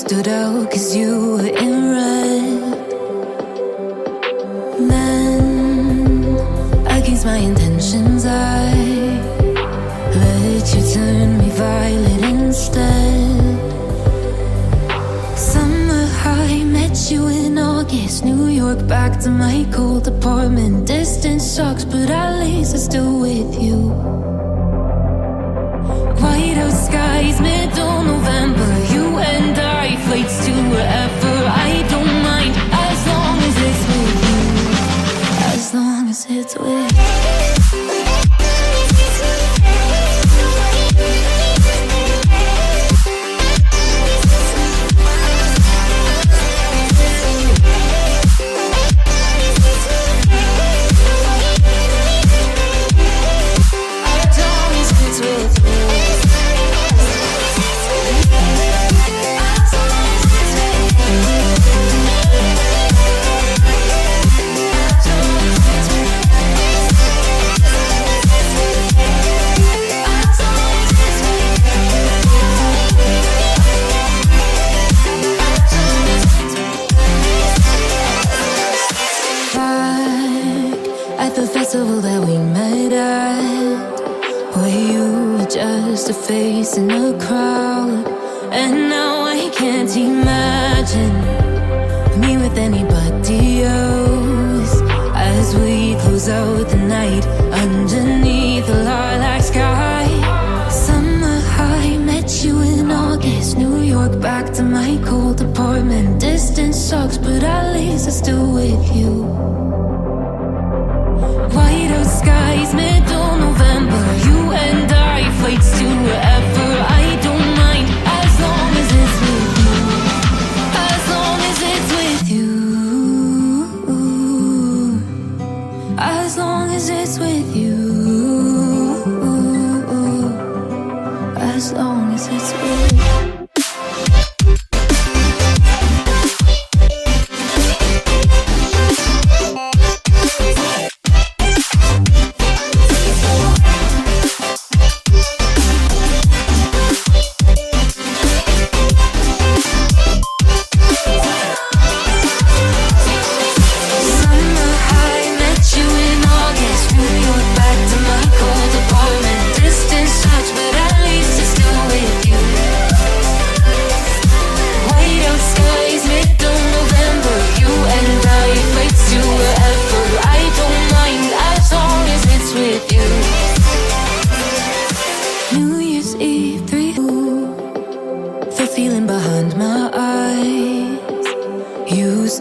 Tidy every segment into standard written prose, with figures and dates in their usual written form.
stood out 'cause you were in red. Then, against my intentions, I let you turn me violet instead. Summer high, met you in August. New York, back to my cold apartment. Distance sucks, but at least I'm still with you. White out skies, middle November. You and I, flights to wherever. I don't mind, as long as it's with you. As long as it's with you. That we met at, where you were just a face in a crowd. And now I can't imagine me with anybody else. As we close out the night underneath the lilac sky. Summer high, met you in August. New York, back to my cold apartment. Distance sucks, but at least I'm still with you. White out skies, middle November. You and I, flights to wherever. I don't mind, as long as it's with you. As long as it's with you. As long as it's with you. As long as it's with you.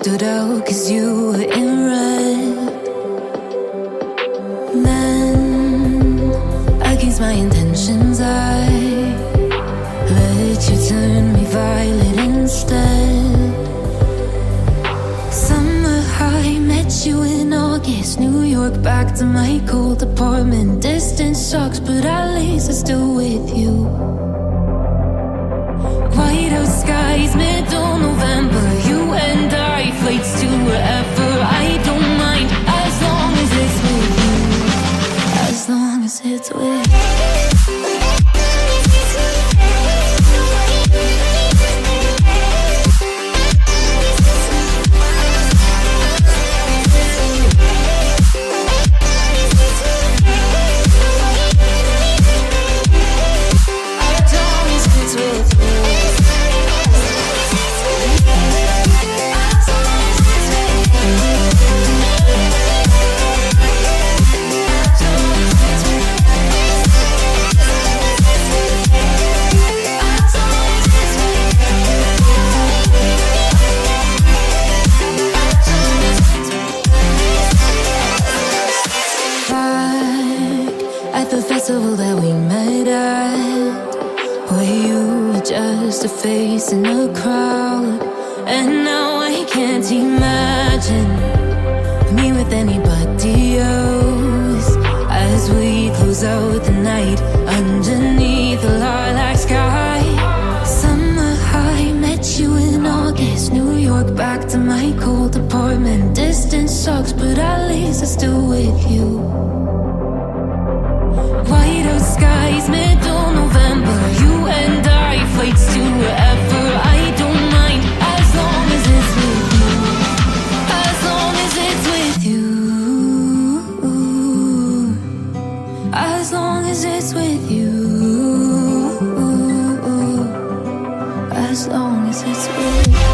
Stood out 'cause you were in red. Then, against my intentions, I let you turn me violet instead. Summer high, met you in August. New York, back to my cold apartment. Distance sucks, but at least I'm still with you. White out skies, middle November. You and I, flights to wherever. I don't mind, as long as it's with you. As long as it's with you. That we met at, where you were just a face in a crowd. And now I can't imagine me with anybody else. As we close out the night underneath the lilac sky. Summer high, met you in August. New York, back to my cold apartment. Distance sucks, but at least I'm still with you. White out skies, middle November. You and I, flights to wherever. I don't mind. long as it's with you. As long as it's with you.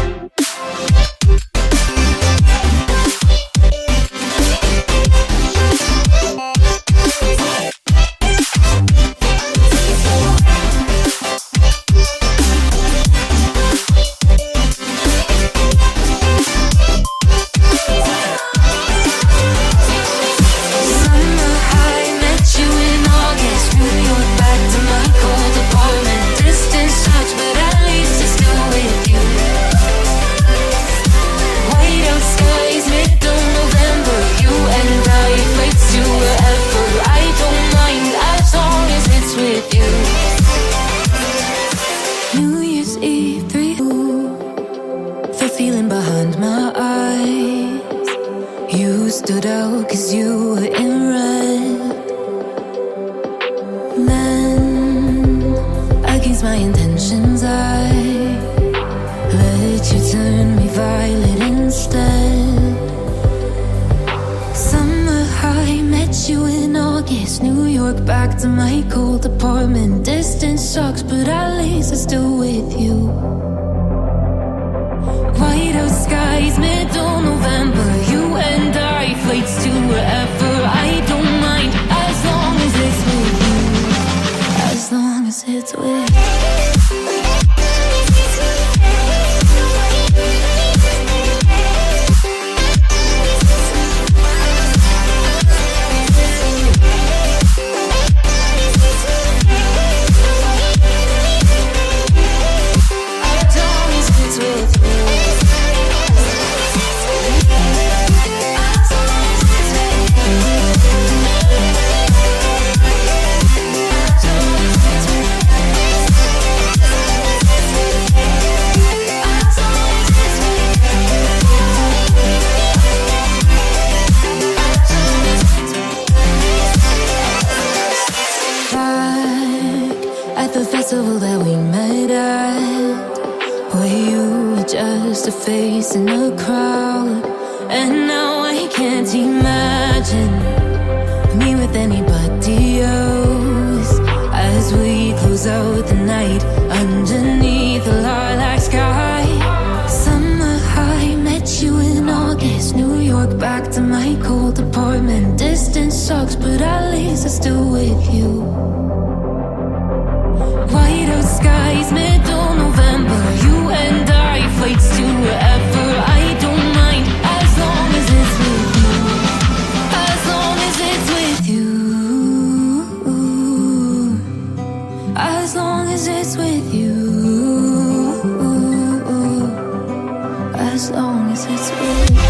Stood out 'cause you were in red. Then, against my intentions, I let you turn me violet instead. Summer high, met you in August. New York, back to my cold apartment. Distance sucks, but at least I'm still with you. White out skies, middle November. You and I, flights to wherever. I don't mind, as long as it's with you. As long as it's with you. That we met at, where you were just a face in a crowd. And now I can't imagine me with anybody else. As we close out the night underneath the lilac sky. Summer high, met you in August. New York, back to my cold apartment. Distance sucks, but at least I'm still with you. White out skies, middle November. You and I, flights to wherever. I don't mind, as long as it's with you. As long as it's with you. As long as it's with you. As long as it's with you.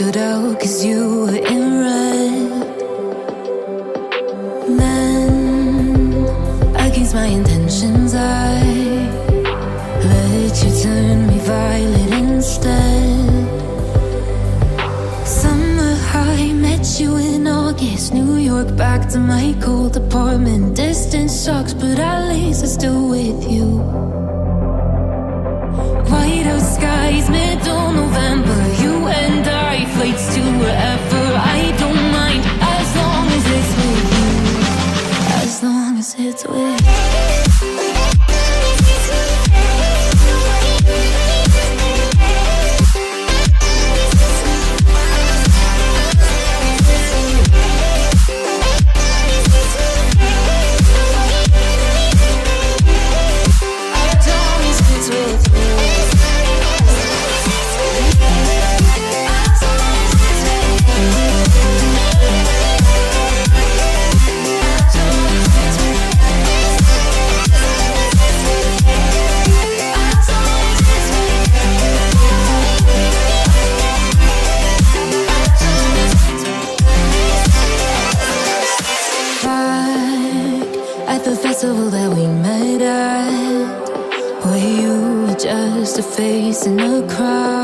Stood out 'cause you were in red. Then, against my intentions, I let you turn me violet instead. Summer high, met you in August. New York, back to my cold apartment. Distance sucks, but at least I'm still with you. White out skies, middle November. You and I, flights to wherever. I don't mind, as long as it's with you. As long as it's with you. With you. face in a crowd.